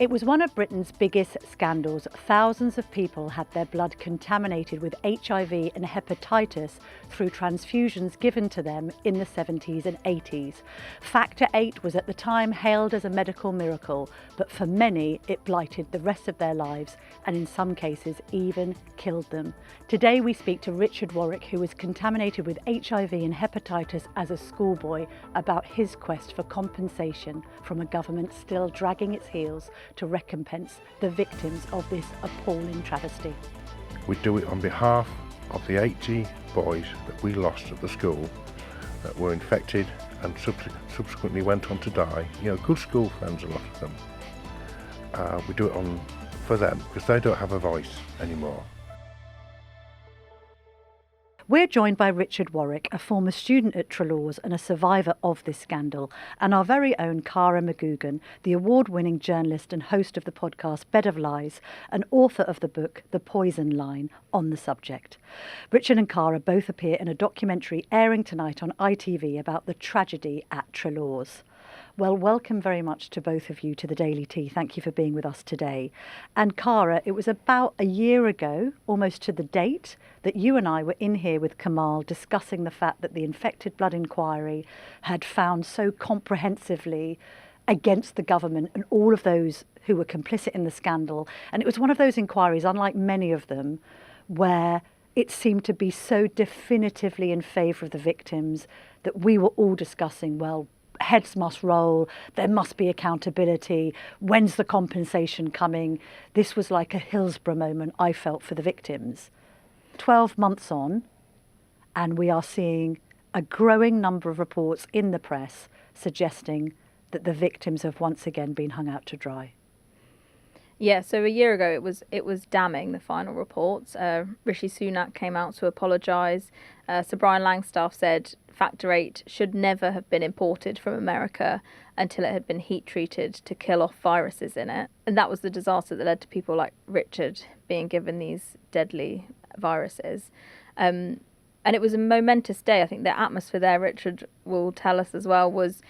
It was one of Britain's biggest scandals. Thousands of people had their blood contaminated with HIV and hepatitis through transfusions given to them in the 70s and 80s. Factor VIII was at the time hailed as a medical miracle, but for many it blighted the rest of their lives and in some cases even killed them. Today we speak to Richard Warwick, who was contaminated with HIV and hepatitis as a schoolboy, about his quest for compensation from a government still dragging its heels to recompense the victims of this appalling travesty. We do it on behalf of the 80 boys that we lost at the school that were infected and subsequently went on to die. You know, good school friends, a lot of them. We do it for them because they don't have a voice anymore. We're joined by Richard Warwick, a former student at Treloar's and a survivor of this scandal, and our very own Cara McGoogan, the award-winning journalist and host of the podcast Bed of Lies, and author of the book The Poison Line on the subject. Richard and Cara both appear in a documentary airing tonight on ITV about the tragedy at Treloar's. Well, welcome very much to both of you to the Daily Tea. Thank you for being with us today. And Cara, it was about a year ago, almost to the date, that you and I were in here with Kamal discussing the fact that the infected blood inquiry had found so comprehensively against the government and all of those who were complicit in the scandal. And it was one of those inquiries, unlike many of them, where it seemed to be so definitively in favour of the victims that we were all discussing, well, heads must roll, there must be accountability, when's the compensation coming? This was like a Hillsborough moment, I felt, for the victims. 12 months on, and we are seeing a growing number of reports in the press suggesting that the victims have once again been hung out to dry. Yeah, so a year ago it was damning, the final reports. Rishi Sunak came out to apologise. Sir Brian Langstaff said Factor VIII should never have been imported from America until it had been heat treated to kill off viruses in it. And that was the disaster that led to people like Richard being given these deadly viruses. And it was a momentous day. I think the atmosphere there, Richard will tell us as well, was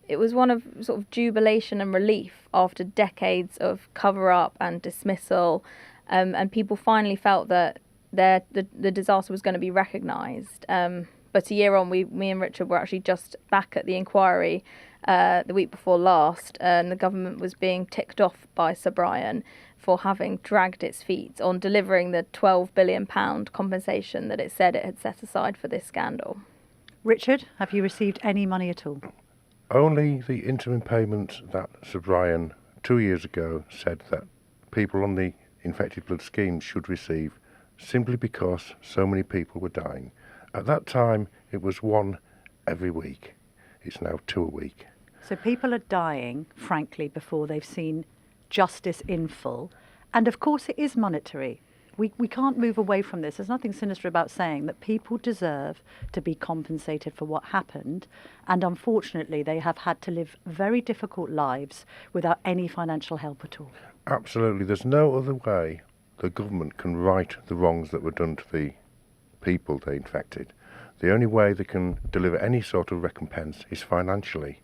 it was one of sort of jubilation and relief after decades of cover-up and dismissal, and people finally felt that the disaster was going to be recognised. But a year on, me and Richard were actually just back at the inquiry the week before last, and the government was being ticked off by Sir Brian for having dragged its feet on delivering the £12 billion compensation that it said it had set aside for this scandal. Richard, have you received any money at all? Only the interim payments that Sir Brian 2 years ago said that people on the infected blood scheme should receive, simply because so many people were dying. At that time, it was one every week. It's now 2 a week. So people are dying, frankly, before they've seen justice in full. And of course it is monetary. We can't move away from this. There's nothing sinister about saying that people deserve to be compensated for what happened. And unfortunately, they have had to live very difficult lives without any financial help at all. Absolutely. There's no other way the government can right the wrongs that were done to the people they infected. The only way they can deliver any sort of recompense is financially.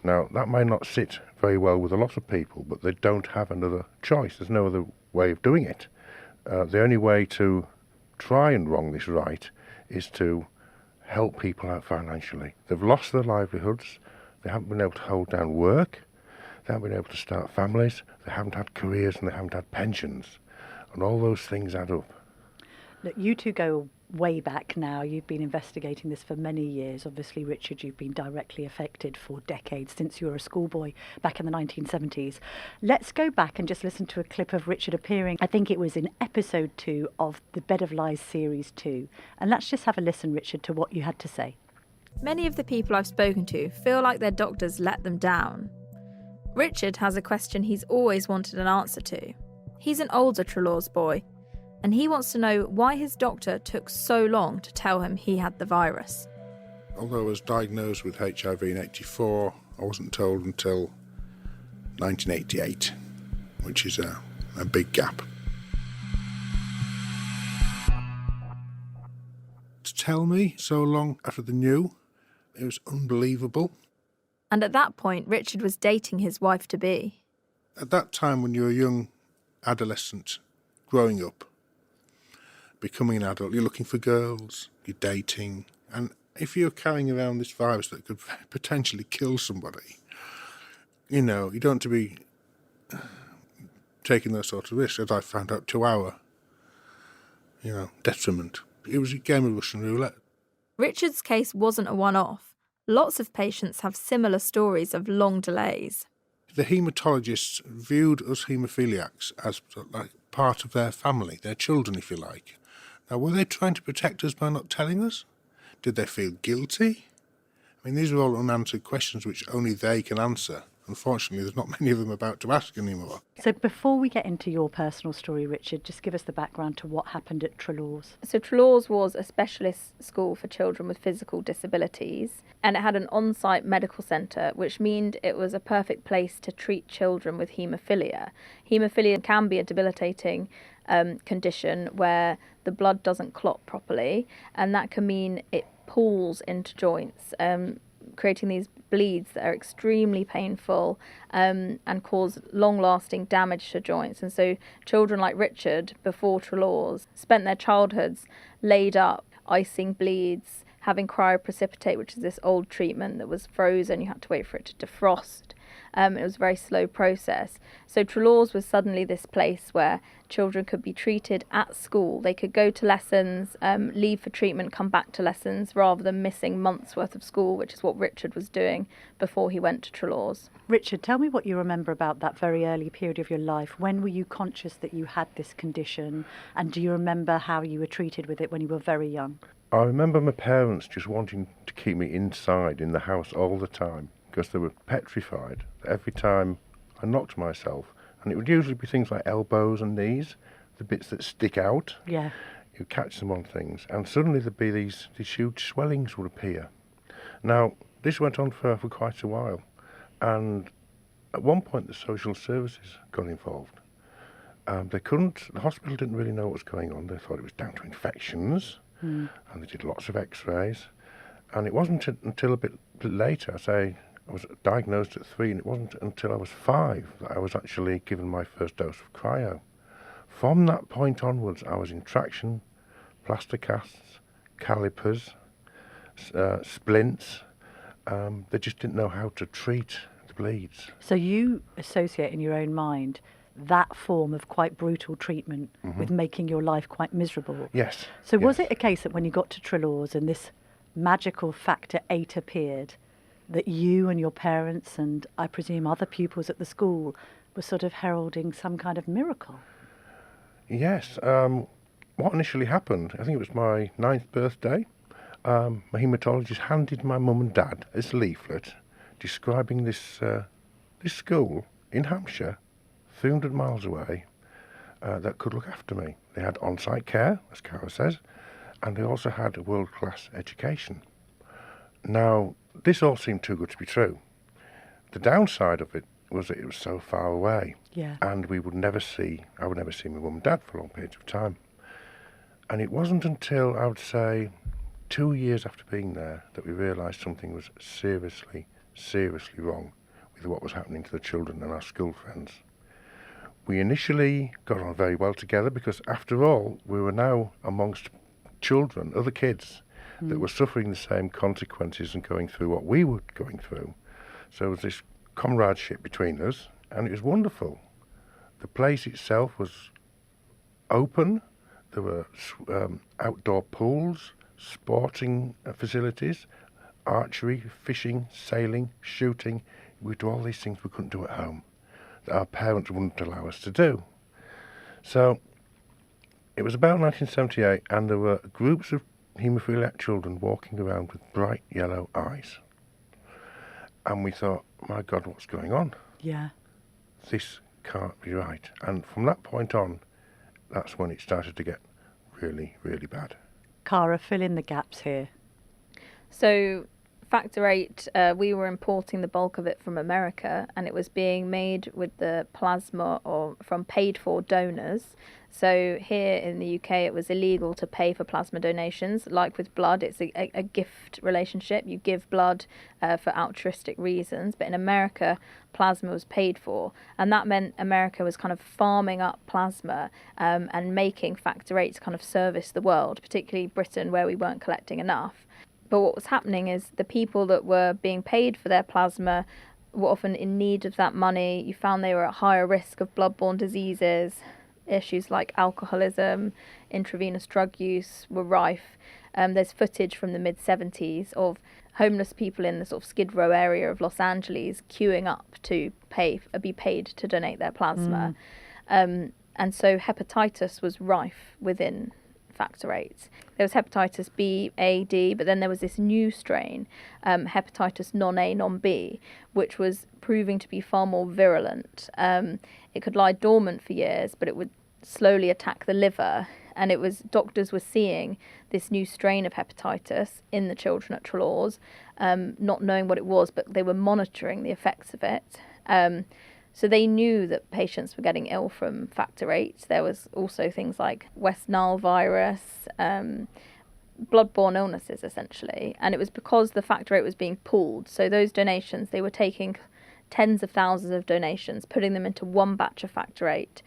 Now, that may not sit very well with a lot of people, but they don't have another choice. There's no other way of doing it. The only way to try and wrong this right is to help people out financially. They've lost their livelihoods, they haven't been able to hold down work, they haven't been able to start families, they haven't had careers and they haven't had pensions. And all those things add up. Look, you two go way back now. You've been investigating this for many years. Obviously, Richard, you've been directly affected for decades since you were a schoolboy back in the 1970s. Let's go back and just listen to a clip of Richard appearing, I think it was in episode 2 of the Bed of Lies series 2. And let's just have a listen, Richard, to what you had to say. Many of the people I've spoken to feel like their doctors let them down. Richard has a question he's always wanted an answer to. He's an older Treloar's boy, and he wants to know why his doctor took so long to tell him he had the virus. Although I was diagnosed with HIV in '84, I wasn't told until 1988, which is a big gap. To tell me so long after the new, it was unbelievable. And at that point, Richard was dating his wife-to-be. At that time, when you're a young adolescent growing up, becoming an adult, you're looking for girls, you're dating, and if you're carrying around this virus that could potentially kill somebody, you know, you don't want to be taking those sort of risks, as I found out, to our, detriment. It was a game of Russian roulette. Richard's case wasn't a one-off. Lots of patients have similar stories of long delays. The haematologists viewed us haemophiliacs as like part of their family, their children, if you like. Now, were they trying to protect us by not telling us? Did they feel guilty? I mean, these are all unanswered questions which only they can answer. Unfortunately, there's not many of them about to ask anymore. So before we get into your personal story, Richard, just give us the background to what happened at Treloar's. So Treloar's was a specialist school for children with physical disabilities, and it had an on-site medical centre, which meant it was a perfect place to treat children with haemophilia. Haemophilia can be a debilitating condition where the blood doesn't clot properly, and that can mean it pools into joints, creating these bleeds that are extremely painful and cause long-lasting damage to joints. And so children like Richard, before Treloar's, spent their childhoods laid up, icing bleeds, having cryoprecipitate, which is this old treatment that was frozen. You had to wait for it to defrost. It was a very slow process. So Treloar's was suddenly this place where children could be treated at school. They could go to lessons, leave for treatment, come back to lessons, rather than missing months' worth of school, which is what Richard was doing before he went to Treloar's. Richard, tell me what you remember about that very early period of your life. When were you conscious that you had this condition? And do you remember how you were treated with it when you were very young? I remember my parents just wanting to keep me inside in the house all the time because they were petrified every time I knocked myself. And it would usually be things like elbows and knees, the bits that stick out. Yeah. You catch them on things, and suddenly there'd be these huge swellings would appear. Now, this went on for quite a while, and at one point the social services got involved. The hospital didn't really know what was going on. They thought it was down to infections, and they did lots of x-rays. And it wasn't until a bit later, I was diagnosed at 3, and it wasn't until I was 5 that I was actually given my first dose of cryo. From that point onwards, I was in traction, plaster casts, calipers, splints. They just didn't know how to treat the bleeds. So you associate in your own mind that form of quite brutal treatment with making your life quite miserable. Yes. So was yes. it a case that when you got to Treloar's and this magical factor 8 appeared, that you and your parents and I presume other pupils at the school were sort of heralding some kind of miracle? Yes. What initially happened, I think it was my 9th birthday, my haematologist handed my mum and dad this leaflet describing this school in Hampshire, 300 miles away, that could look after me. They had on-site care, as Cara says, and they also had a world-class education. Now, this all seemed too good to be true. The downside of it was that it was so far away, and I would never see my mum and dad for long periods of time. And it wasn't until, I would say, 2 years after being there that we realised something was seriously, seriously wrong with what was happening to the children and our school friends. We initially got on very well together because, after all, we were now amongst children, other kids, that were suffering the same consequences and going through what we were going through. So there was this comradeship between us, and it was wonderful. The place itself was open. There were outdoor pools, sporting facilities, archery, fishing, sailing, shooting. We do all these things we couldn't do at home, that our parents wouldn't allow us to do. So it was about 1978, and there were groups of haemophiliac children walking around with bright yellow eyes. And we thought, my God, what's going on? Yeah. This can't be right. And from that point on, that's when it started to get really, really bad. Cara, fill in the gaps here. So Factor 8, we were importing the bulk of it from America, and it was being made with the plasma or from paid-for donors. So here in the UK, it was illegal to pay for plasma donations. Like with blood, it's a gift relationship. You give blood for altruistic reasons. But in America, plasma was paid for. And that meant America was kind of farming up plasma and making Factor 8 to kind of service the world, particularly Britain, where we weren't collecting enough. But what was happening is the people that were being paid for their plasma were often in need of that money. You found they were at higher risk of bloodborne diseases. Issues like alcoholism, intravenous drug use were rife. There's footage from the mid-70s of homeless people in the sort of Skid Row area of Los Angeles queuing up to be paid to donate their plasma. And so hepatitis was rife within Factor 8. There was hepatitis B, A, D, but then there was this new strain, hepatitis non-A, non-B, which was proving to be far more virulent. It could lie dormant for years, but it would slowly attack the liver. And it was doctors were seeing this new strain of hepatitis in the children at Treloar's, not knowing what it was, but they were monitoring the effects of it. So they knew that patients were getting ill from Factor 8. There was also things like West Nile virus, bloodborne illnesses, essentially. And it was because the Factor 8 was being pooled. So those donations, they were taking tens of thousands of donations, putting them into one batch of Factor 8,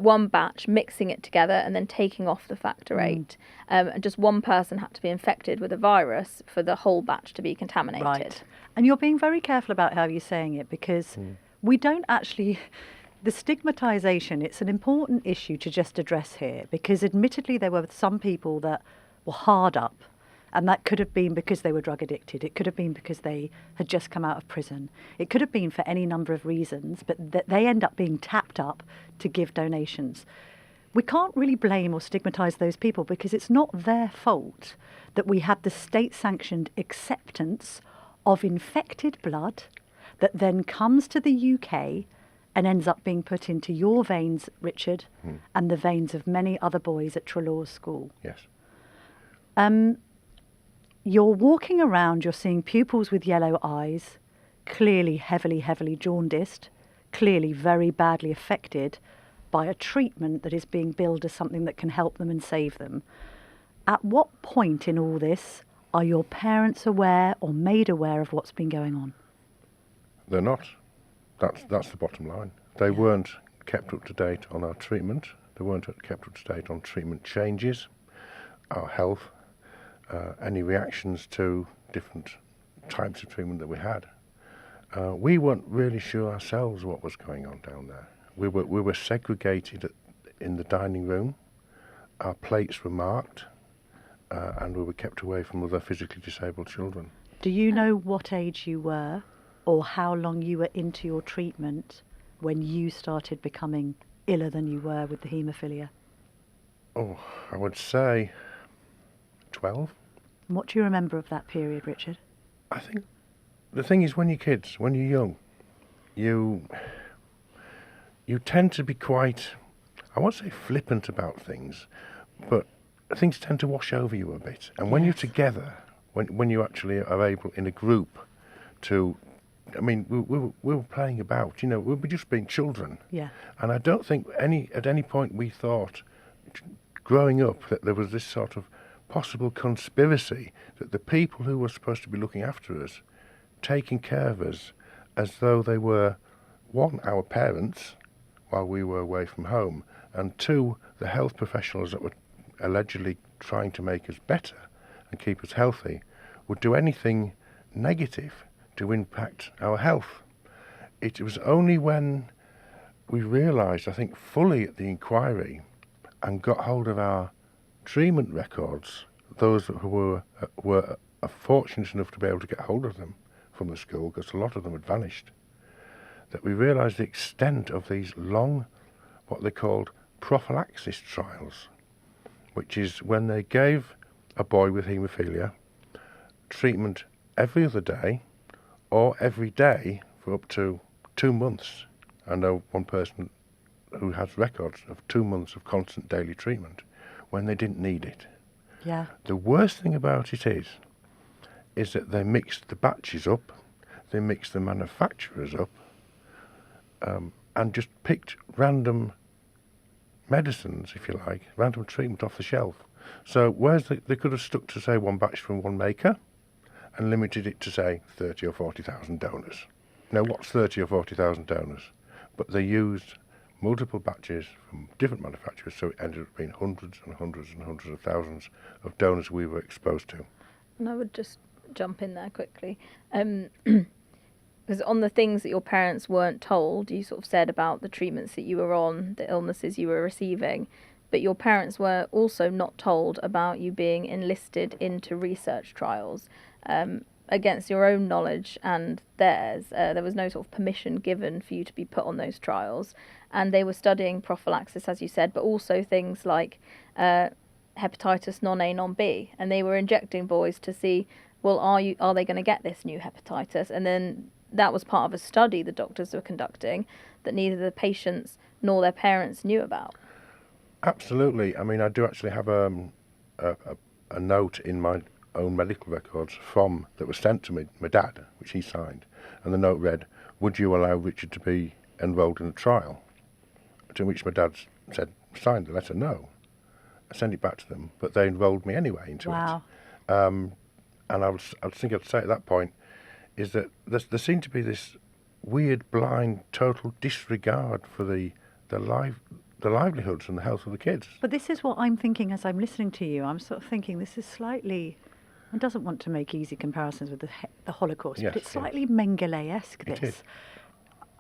one batch, mixing it together, and then taking off the Factor 8. And just one person had to be infected with a virus for the whole batch to be contaminated. Right. And you're being very careful about how you're saying it, because we don't actually... The stigmatisation, it's an important issue to just address here, because admittedly there were some people that were hard up, and that could have been because they were drug addicted. It could have been because they had just come out of prison. It could have been for any number of reasons, but they end up being tapped up to give donations. We can't really blame or stigmatise those people, because it's not their fault that we had the state-sanctioned acceptance of infected blood that then comes to the UK and ends up being put into your veins, Richard, and the veins of many other boys at Treloar's school. Yes. You're walking around, you're seeing pupils with yellow eyes, clearly heavily jaundiced, clearly very badly affected by a treatment that is being billed as something that can help them and save them. At what point in all this are your parents aware or made aware of what's been going on? They're not. That's the bottom line. They weren't kept up to date on our treatment. They weren't kept up to date on treatment changes, our health, any reactions to different types of treatment that we had. We weren't really sure ourselves what was going on down there. We were segregated in the dining room. Our plates were marked, and we were kept away from other physically disabled children. Do you know what age you were, or how long you were into your treatment when you started becoming iller than you were with the haemophilia? Oh, I would say 12. And what do you remember of that period, Richard? I think the thing is, when you're kids, when you're young, you tend to be quite, I won't say flippant about things, but things tend to wash over you a bit. And when you're together, when you actually are able in a group to, I mean, we were playing about, we were just being children. Yeah. And I don't think at any point we thought, growing up, that there was this sort of possible conspiracy that the people who were supposed to be looking after us, taking care of us as though they were, one, our parents while we were away from home, and two, the health professionals that were allegedly trying to make us better and keep us healthy, would do anything negative to impact our health. It was only when we realised, I think, fully at the inquiry and got hold of our treatment records, those who were fortunate enough to be able to get hold of them from the school, because a lot of them had vanished, that we realised the extent of these long, what they called prophylaxis trials, which is when they gave a boy with haemophilia treatment every other day or every day for up to 2 months. I know one person who has records of 2 months of constant daily treatment when they didn't need it. Yeah. The worst thing about it is is that they mixed the batches up, they mixed the manufacturers up, and just picked random medicines, if you like, random treatment off the shelf. So whereas they could have stuck to, say, one batch from one maker and limited it to, say, 30 or 40,000 donors. Now, what's 30 or 40,000 donors? But they used multiple batches from different manufacturers, so it ended up being hundreds and hundreds and hundreds of thousands of donors we were exposed to. And I would just jump in there quickly. Because on the things that your parents weren't told, you sort of said about the treatments that you were on, the illnesses you were receiving, but your parents were also not told about you being enlisted into research trials. Against your own knowledge and theirs, there was no sort of permission given for you to be put on those trials. And they were studying prophylaxis, as you said, but also things like hepatitis non-A, non-B. And they were injecting boys to see, well, are they going to get this new hepatitis? And then that was part of a study the doctors were conducting that neither the patients nor their parents knew about. Absolutely. I mean, I do actually have a note in my own medical records that was sent to me, my dad, which he signed, and the note read, "Would you allow Richard to be enrolled in a trial?" To which my dad signed the letter, no. I sent it back to them, but they enrolled me anyway into Wow. it. And I was thinking I'd say at that point is that there seemed to be this weird, blind, total disregard for the livelihoods and the health of the kids. But this is what I'm thinking as I'm listening to you. I'm sort of thinking this is slightly... I doesn't want to make easy comparisons with the Holocaust, Yes, but it's yes. slightly Mengele-esque, It this. is.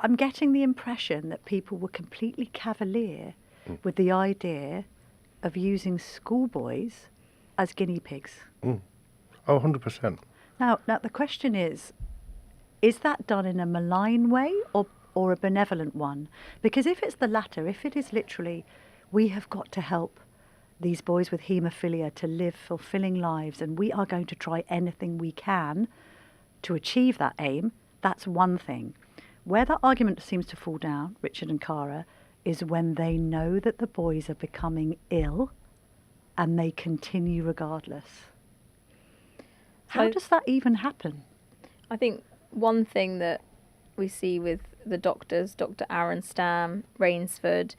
I'm getting the impression that people were completely cavalier with the idea of using schoolboys as guinea pigs. Oh, 100%. Now the question is that done in a malign way or a benevolent one? Because if it's the latter, if it is literally, we have got to help these boys with haemophilia to live fulfilling lives and we are going to try anything we can to achieve that aim, that's one thing. Where that argument seems to fall down, Richard and Cara, is when they know that the boys are becoming ill and they continue regardless. How does that even happen? I think one thing that we see with the doctors, Dr. Aaron Stam, Rainsford,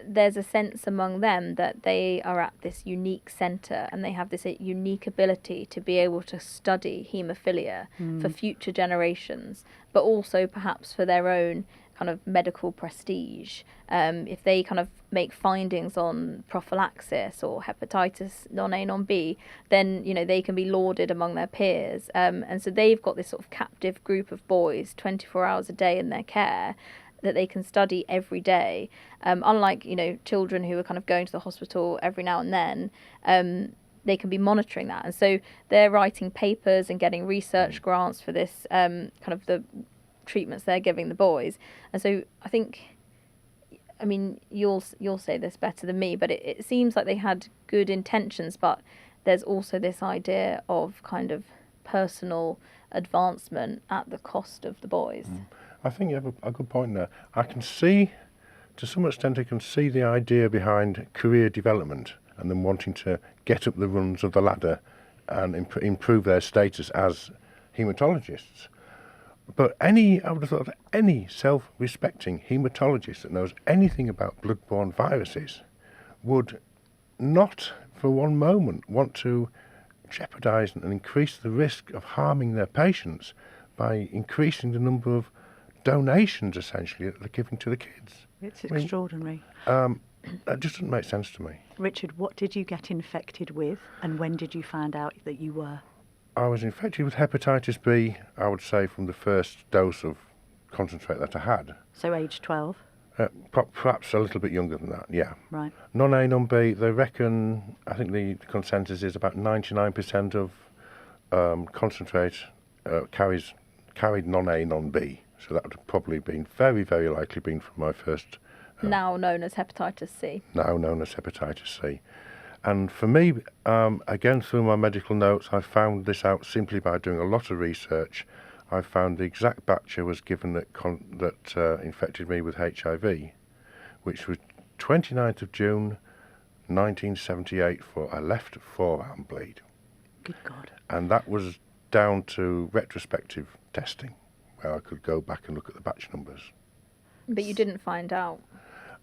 there's a sense among them that they are at this unique centre and they have this unique ability to be able to study haemophilia for future generations, but also perhaps for their own kind of medical prestige. If they kind of make findings on prophylaxis or hepatitis non-A, non-B, then, you know, they can be lauded among their peers. And so they've got this sort of captive group of boys 24 hours a day in their care that they can study every day. Unlike, you know, children who are kind of going to the hospital every now and then, they can be monitoring that. And so they're writing papers and getting research grants for this kind of the treatments they're giving the boys. And so I think, I mean, you'll say this better than me, but it seems like they had good intentions, but there's also this idea of kind of personal advancement at the cost of the boys. I think you have a good point there. I can see, to some extent, I can see the idea behind career development and them wanting to get up the rungs of the ladder and improve their status as haematologists. But I would have thought any self-respecting haematologist that knows anything about blood-borne viruses would not for one moment want to jeopardise and increase the risk of harming their patients by increasing the number of donations, essentially, that they're giving to the kids. It's extraordinary. That just doesn't make sense to me. Richard, what did you get infected with and when did you find out that you were? I was infected with hepatitis B, I would say, from the first dose of concentrate that I had. So age 12? Perhaps a little bit younger than that, yeah. Right. Non-A, non-B, they reckon, I think the consensus is about 99% of concentrate carried non-A, non-B. So that would have probably been very, very likely been from my first... now known as hepatitis C. Now known as hepatitis C. And for me, again, through my medical notes, I found this out simply by doing a lot of research. I found the exact batch I was given that infected me with HIV, which was 29th of June 1978 for a left forearm bleed. Good God. And that was down to retrospective testing, where I could go back and look at the batch numbers. But you didn't find out.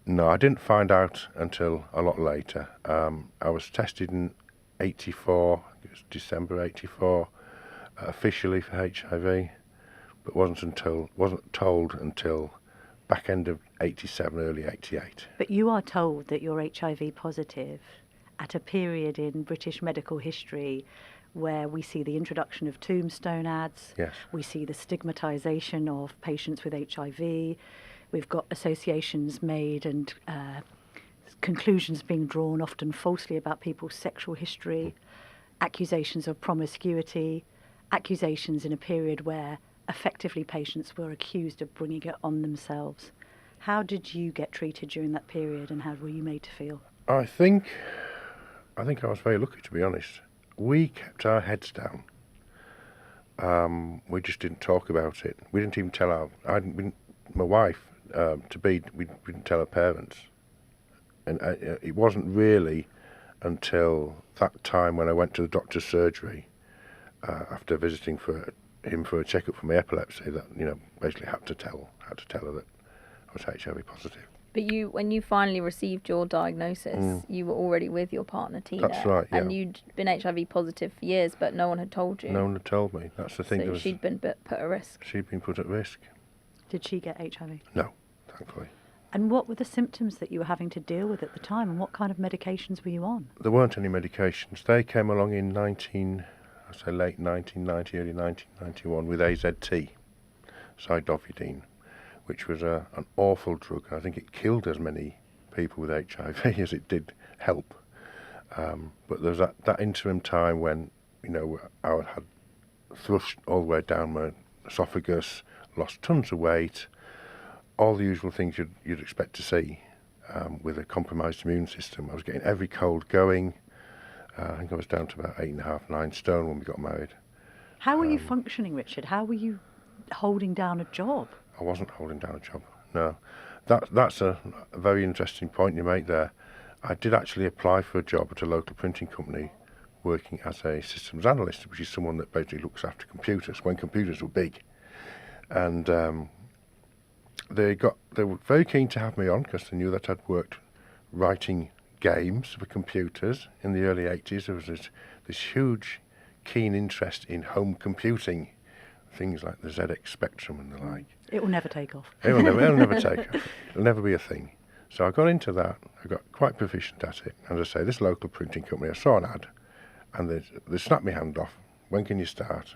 No, I didn't find out until a lot later. I was tested in 84, it was December 84, officially for HIV, but wasn't told until back end of 87, early 88. But you are told that you're HIV positive at a period in British medical history where we see the introduction of tombstone ads, Yes. we see the stigmatisation of patients with HIV, we've got associations made and conclusions being drawn, often falsely, about people's sexual history, accusations of promiscuity, accusations in a period where effectively patients were accused of bringing it on themselves. How did you get treated during that period, and how were you made to feel? I think I was very lucky, to be honest. We kept our heads down. We just didn't talk about it. We didn't even tell my wife we didn't tell her parents. And it wasn't really until that time when I went to the doctor's surgery after visiting him for a checkup for my epilepsy that, basically had to tell her that I was HIV positive. But when you finally received your diagnosis, you were already with your partner, Tina. That's right, yeah. And you'd been HIV positive for years, but no one had told you. No one had told me. That's the thing. So she'd been put at risk. She'd been put at risk. Did she get HIV? No, thankfully. And what were the symptoms that you were having to deal with at the time, and what kind of medications were you on? There weren't any medications. They came along in late 1990, early 1991 with AZT, Cydovidine, which was an awful drug. I think it killed as many people with HIV as it did help. But there was that interim time when, I had thrush all the way down my esophagus, lost tons of weight, all the usual things you'd expect to see with a compromised immune system. I was getting every cold going. I think I was down to about 8.5, 9 stone when we got married. How were you functioning, Richard? How were you holding down a job? I wasn't holding down a job, no. That's a very interesting point you make there. I did actually apply for a job at a local printing company working as a systems analyst, which is someone that basically looks after computers, when computers were big. And they were very keen to have me on because they knew that I'd worked writing games for computers in the early 80s. There was this huge, keen interest in home computing, things like the ZX Spectrum and the like. It will never take off. It'll never take off. It'll never be a thing. So I got into that. I got quite proficient at it. And as I say, this local printing company, I saw an ad, and they snapped my hand off. When can you start?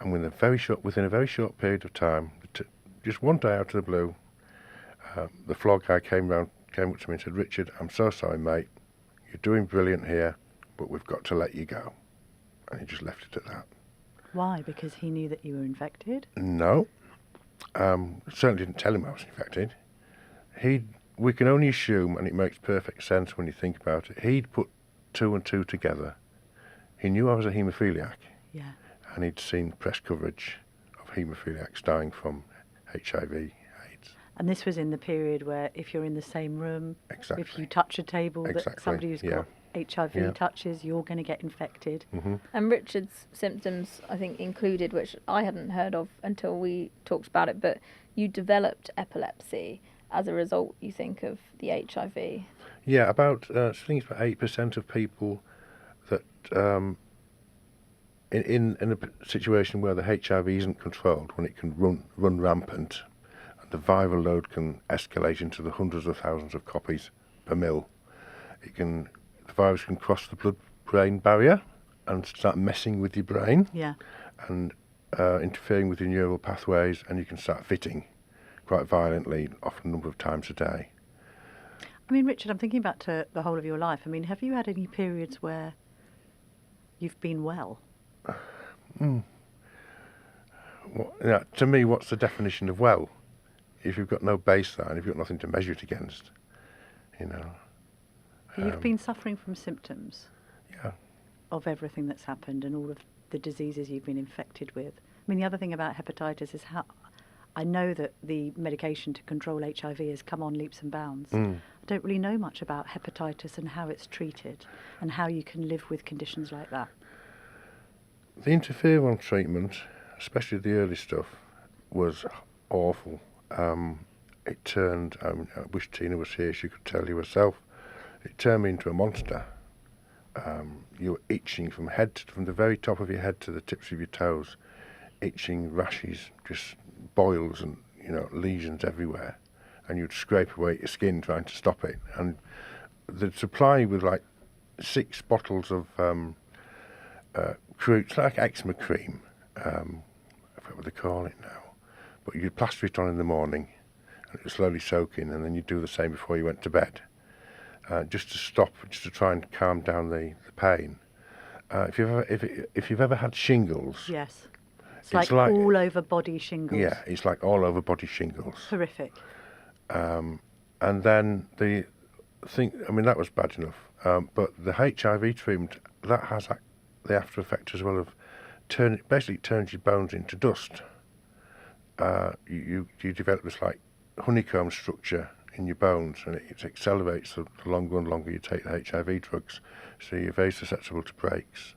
And within a very short period of time, just one day out of the blue, the floor guy came up to me and said, "Richard, I'm so sorry, mate. You're doing brilliant here, but we've got to let you go." And he just left it at that. Why? Because he knew that you were infected? No. Certainly didn't tell him I was infected. We can only assume, and it makes perfect sense when you think about it, he'd put 2 and 2 together. He knew I was a haemophiliac. Yeah. And he'd seen press coverage of haemophiliacs dying from HIV, AIDS. And this was in the period where if you're in the same room, Exactly. if you touch a table that somebody who's got HIV touches, you're going to get infected. Mm-hmm. And Richard's symptoms, I think, included, which I hadn't heard of until we talked about it, but you developed epilepsy as a result, you think, of the HIV. Yeah, about I think it's about 8% of people that in a situation where the HIV isn't controlled, when it can run rampant, and the viral load can escalate into the hundreds of thousands of copies per mil, the virus can cross the blood-brain barrier and start messing with your brain. Yeah. And interfering with your neural pathways, and you can start fitting quite violently, often a number of times a day. I mean, Richard, I'm thinking back to the whole of your life. I mean, have you had any periods where you've been well? To me, what's the definition of well? If you've got no baseline, if you've got nothing to measure it against, You've been suffering from symptoms Yeah. of everything that's happened and all of the diseases you've been infected with. I mean, the other thing about hepatitis is how I know that the medication to control HIV has come on leaps and bounds. I don't really know much about hepatitis and how it's treated and how you can live with conditions like that. The interferon treatment, especially the early stuff, was awful. It turned, I wish Tina was here, she could tell you herself, it turned me into a monster. You were itching from the very top of your head to the tips of your toes, itching, rashes, just boils and lesions everywhere, and you'd scrape away your skin trying to stop it. And the supply with like 6 bottles of it's like eczema cream, I forget what they call it now, but you'd plaster it on in the morning and it would slowly soak in, and then you'd do the same before you went to bed, just to try and calm down the pain. If you've ever had shingles, Yes. It's like all over body shingles. Yeah, it's like all over body shingles. Horrific. And then the thing, I mean, that was bad enough. But the HIV treatment, that has the after effect as well of basically turns your bones into dust. You develop this like honeycomb structure in your bones, and it accelerates the longer and longer you take the HIV drugs. So you're very susceptible to breaks.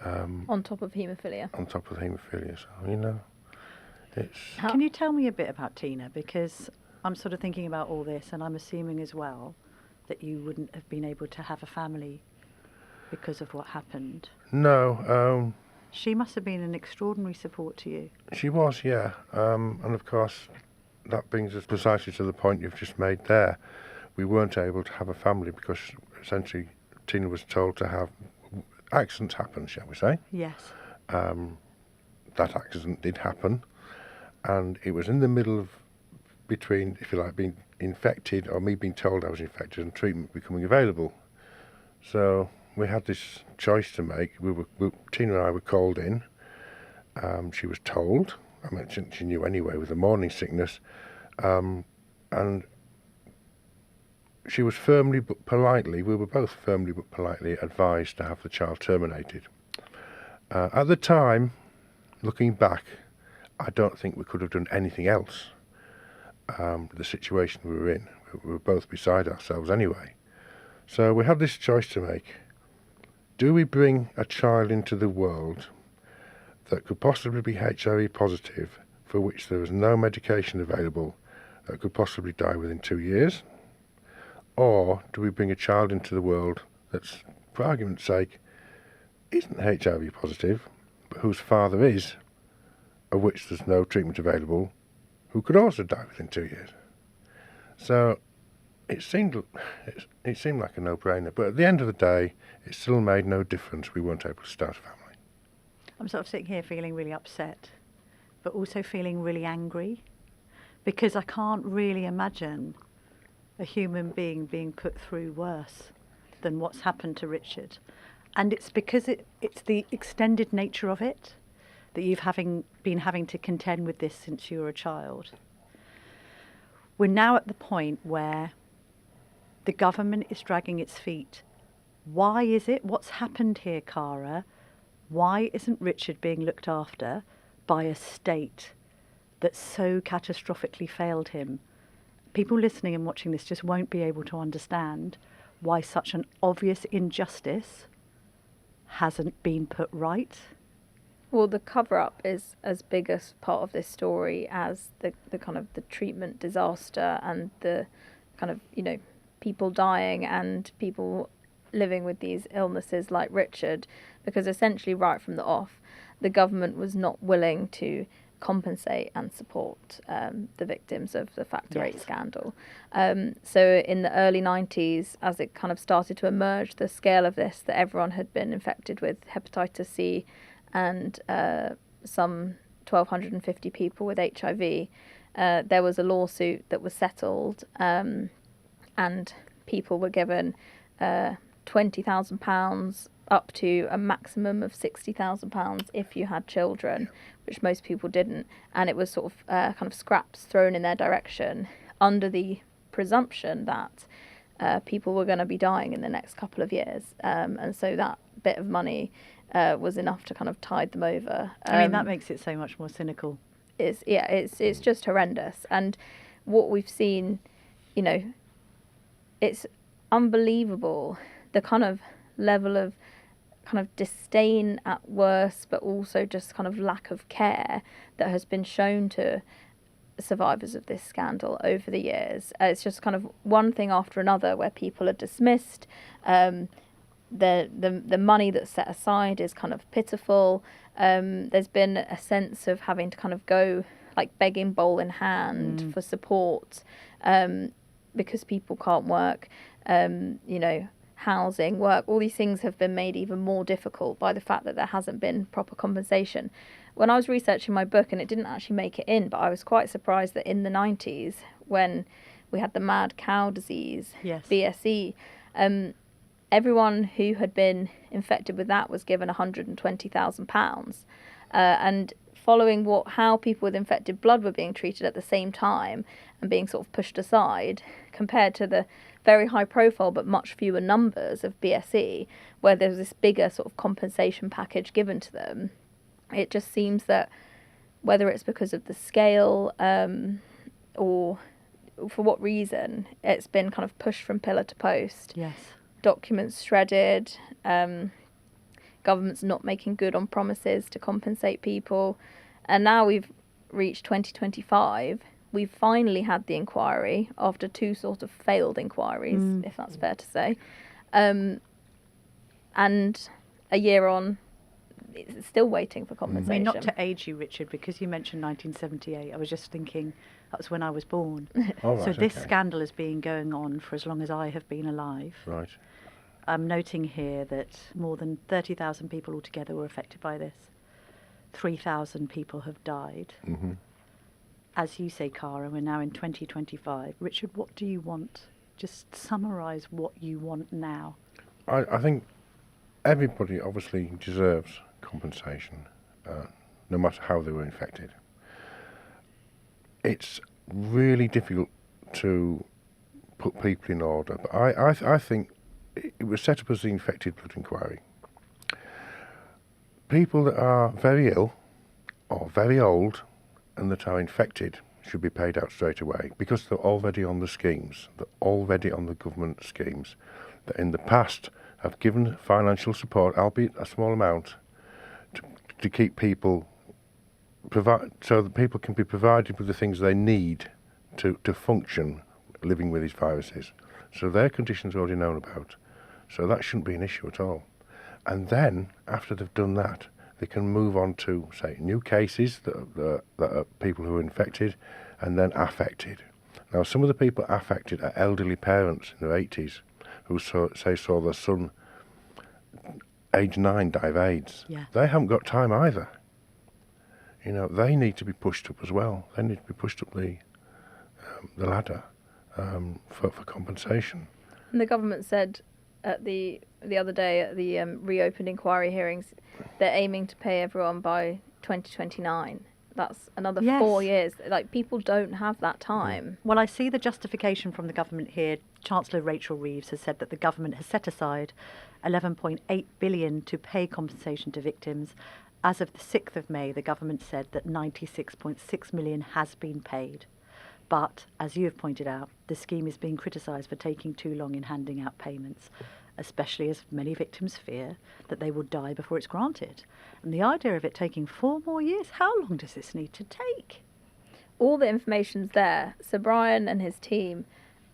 On top of haemophilia. On top of haemophilia, so it's. Can you tell me a bit about Tina? Because I'm sort of thinking about all this, and I'm assuming as well that you wouldn't have been able to have a family because of what happened. No. She must have been an extraordinary support to you. She was, yeah. And of course, that brings us precisely to the point you've just made there. We weren't able to have a family because essentially Tina was told to have accidents happen, shall we say. Yes. That accident did happen, and it was in the middle of between, if you like, being infected or me being told I was infected and treatment becoming available. So we had this choice to make. Tina and I were called in. She was told, I mean, she knew anyway with the morning sickness, and she was firmly but politely, we were both firmly but politely advised to have the child terminated. At the time, looking back, I don't think we could have done anything else. The situation we were in, we were both beside ourselves anyway. So we had this choice to make. Do we bring a child into the world that could possibly be HIV positive, for which there was no medication available, that could possibly die within 2 years? Or do we bring a child into the world that's, for argument's sake, isn't HIV positive, but whose father is, of which there's no treatment available, who could also die within 2 years? So it seemed like a no-brainer, but at the end of the day, it still made no difference. We weren't able to start a family. I'm sort of sitting here feeling really upset, but also feeling really angry, because I can't really imagine a human being being put through worse than what's happened to Richard. And it's because it's the extended nature of it, that you've been having to contend with this since you were a child. We're now at the point where the government is dragging its feet. Why is it? What's happened here, Cara? Why isn't Richard being looked after by a state that so catastrophically failed him? People listening and watching this just won't be able to understand why such an obvious injustice hasn't been put right. Well, the cover-up is as big a part of this story as the kind of the treatment disaster and the kind of, people dying and people living with these illnesses like Richard, because essentially right from the off, the government was not willing to compensate and support the victims of the Factor 8 scandal. So in the early 90s, as it kind of started to emerge, the scale of this, that everyone had been infected with hepatitis C and some 1,250 people with HIV, there was a lawsuit that was settled, and people were given £20,000 up to a maximum of £60,000 if you had children, which most people didn't. And it was sort of kind of scraps thrown in their direction under the presumption that people were going to be dying in the next couple of years. And so that bit of money was enough to kind of tide them over. I mean, that makes it so much more cynical. It's just horrendous. And what we've seen, it's unbelievable, the kind of level of kind of disdain at worst, but also just kind of lack of care that has been shown to survivors of this scandal over the years. It's just kind of one thing after another where people are dismissed. The money that's set aside is kind of pitiful. There's been a sense of having to kind of go like begging bowl in hand for support because people can't work. Housing, work, all these things have been made even more difficult by the fact that there hasn't been proper compensation. When I was researching my book, and it didn't actually make it in, but I was quite surprised that in the 90s, when we had the mad cow disease, BSE, everyone who had been infected with that was given £120,000. And following how people with infected blood were being treated at the same time and being sort of pushed aside, compared to the very high profile but much fewer numbers of BSE, where there was this bigger sort of compensation package given to them, it just seems that whether it's because of the scale or for what reason, it's been kind of pushed from pillar to post. Yes. Documents shredded, governments not making good on promises to compensate people. And now we've reached 2025. We've finally had the inquiry after two sort of failed inquiries, if that's fair to say. And a year on, it's still waiting for compensation. I mean, not to age you, Richard, because you mentioned 1978. I was just thinking that was when I was born. So this scandal has been going on for as long as I have been alive. Right. I'm noting here that more than 30,000 people altogether were affected by this. 3,000 people have died. Mm-hmm. As you say, Cara, we're now in 2025. Richard, what do you want? Just summarise what you want now. I think everybody obviously deserves compensation, no matter how they were infected. It's really difficult to put people in order, but I think it was set up as the infected blood inquiry. People that are very ill or very old and that are infected should be paid out straight away because they're already on the schemes, they're already on the government schemes that in the past have given financial support, albeit a small amount, to keep people so that people can be provided with the things they need to function living with these viruses. So their conditions are already known about. So that shouldn't be an issue at all. And then, after they've done that, they can move on to, say, new cases that are people who are infected and then affected. Now, some of the people affected are elderly parents in their 80s who saw their son, age 9, die of AIDS. Yeah. They haven't got time either. You know, they need to be pushed up as well. They need to be pushed up the ladder for compensation. And the government said at the other day at the reopened inquiry hearings, they're aiming to pay everyone by 2029. That's another 4 years. Like, people don't have that time. Well, I see the justification from the government here. Chancellor Rachel Reeves has said that the government has set aside £11.8 billion to pay compensation to victims. As of the 6th of May, the government said that £96.6 million has been paid. But, as you have pointed out, the scheme is being criticised for taking too long in handing out payments, especially as many victims fear that they will die before it's granted. And the idea of it taking 4 more years, how long does this need to take? All the information's there. Sir Brian and his team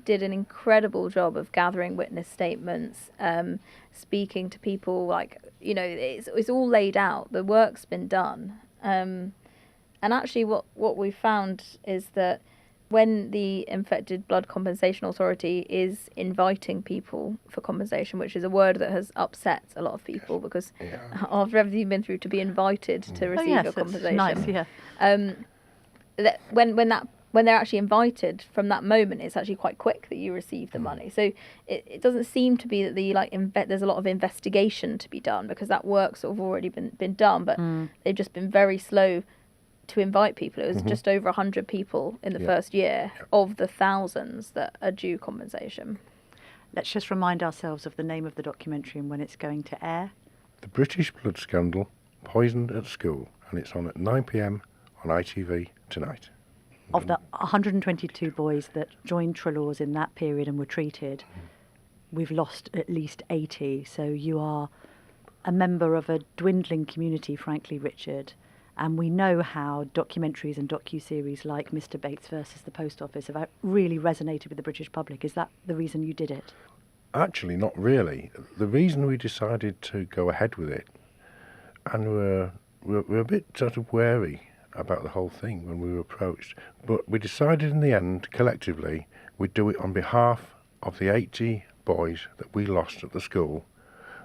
did an incredible job of gathering witness statements, speaking to people, like, you know, it's all laid out. The work's been done. And actually what we found is that when the Infected Blood Compensation Authority is inviting people for compensation, which is a word that has upset a lot of people because after everything you've been through, to be invited to receive your compensation. Nice, yeah. When they're actually invited, from that moment, it's actually quite quick that you receive the money. So it doesn't seem to be that there's a lot of investigation to be done because that work's sort of already been done, but they've just been very slow to invite people. It was just over 100 people in the first year of the thousands that are due compensation. Let's just remind ourselves of the name of the documentary and when it's going to air. The British Blood Scandal, Poisoned at School, and it's on at 9 p.m. on ITV tonight. Of the 122 boys that joined Treloar's in that period and were treated, we've lost at least 80. So you are a member of a dwindling community, frankly, Richard, and we know how documentaries and docu-series like Mr. Bates versus the Post Office have really resonated with the British public. Is that the reason you did it? Actually, not really. The reason we decided to go ahead with it, and we're a bit sort of wary about the whole thing when we were approached, but we decided in the end, collectively, we'd do it on behalf of the 80 boys that we lost at the school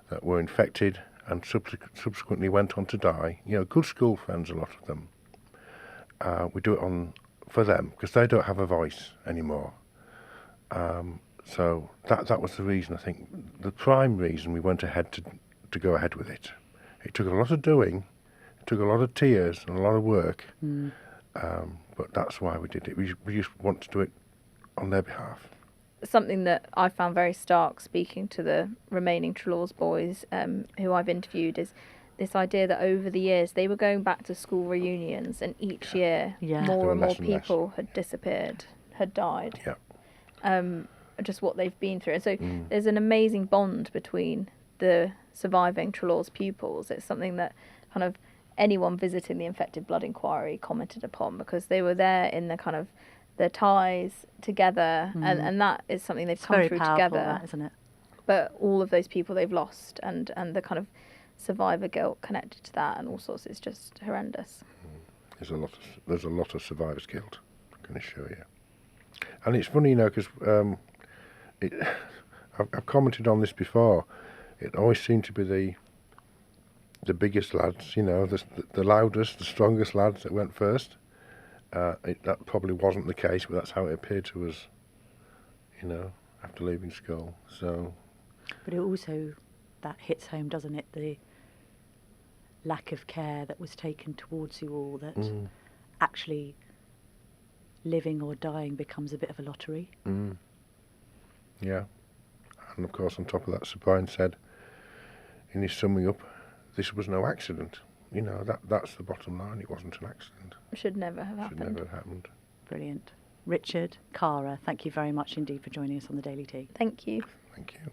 that were infected and subsequently went on to die. You know, good school friends, a lot of them. We do it for them because they don't have a voice anymore. So that was the reason, I think, the prime reason we went ahead to go ahead with it. It took a lot of doing, it took a lot of tears and a lot of work, but that's why we did it. We just want to do it on their behalf. Something that I found very stark speaking to the remaining Treloar's boys who I've interviewed is this idea that over the years they were going back to school reunions, and each year more and more people had disappeared, had died. Just what they've been through. And so there's an amazing bond between the surviving Treloar's pupils. It's something that kind of anyone visiting the Infected Blood Inquiry commented upon, because they were there in the kind of the ties together, and that is something they've come through together, that, isn't it? But all of those people they've lost, and the kind of survivor guilt connected to that and all sorts, is just horrendous. There's a lot of survivor's guilt, I can assure you. And it's funny, you know, because I've commented on this before. It always seemed to be the biggest lads, you know, the loudest, the strongest lads that went first. That probably wasn't the case, but that's how it appeared to us, you know, after leaving school. So, but it also, that hits home, doesn't it? The lack of care that was taken towards you all, that actually living or dying becomes a bit of a lottery. Yeah. And of course, on top of that, Sir Brian said in his summing up, this was no accident. You know, that's the bottom line. It wasn't an accident. Should never have happened. Should never have happened. Brilliant. Richard, Cara, thank you very much indeed for joining us on the Daily Tea. Thank you. Thank you.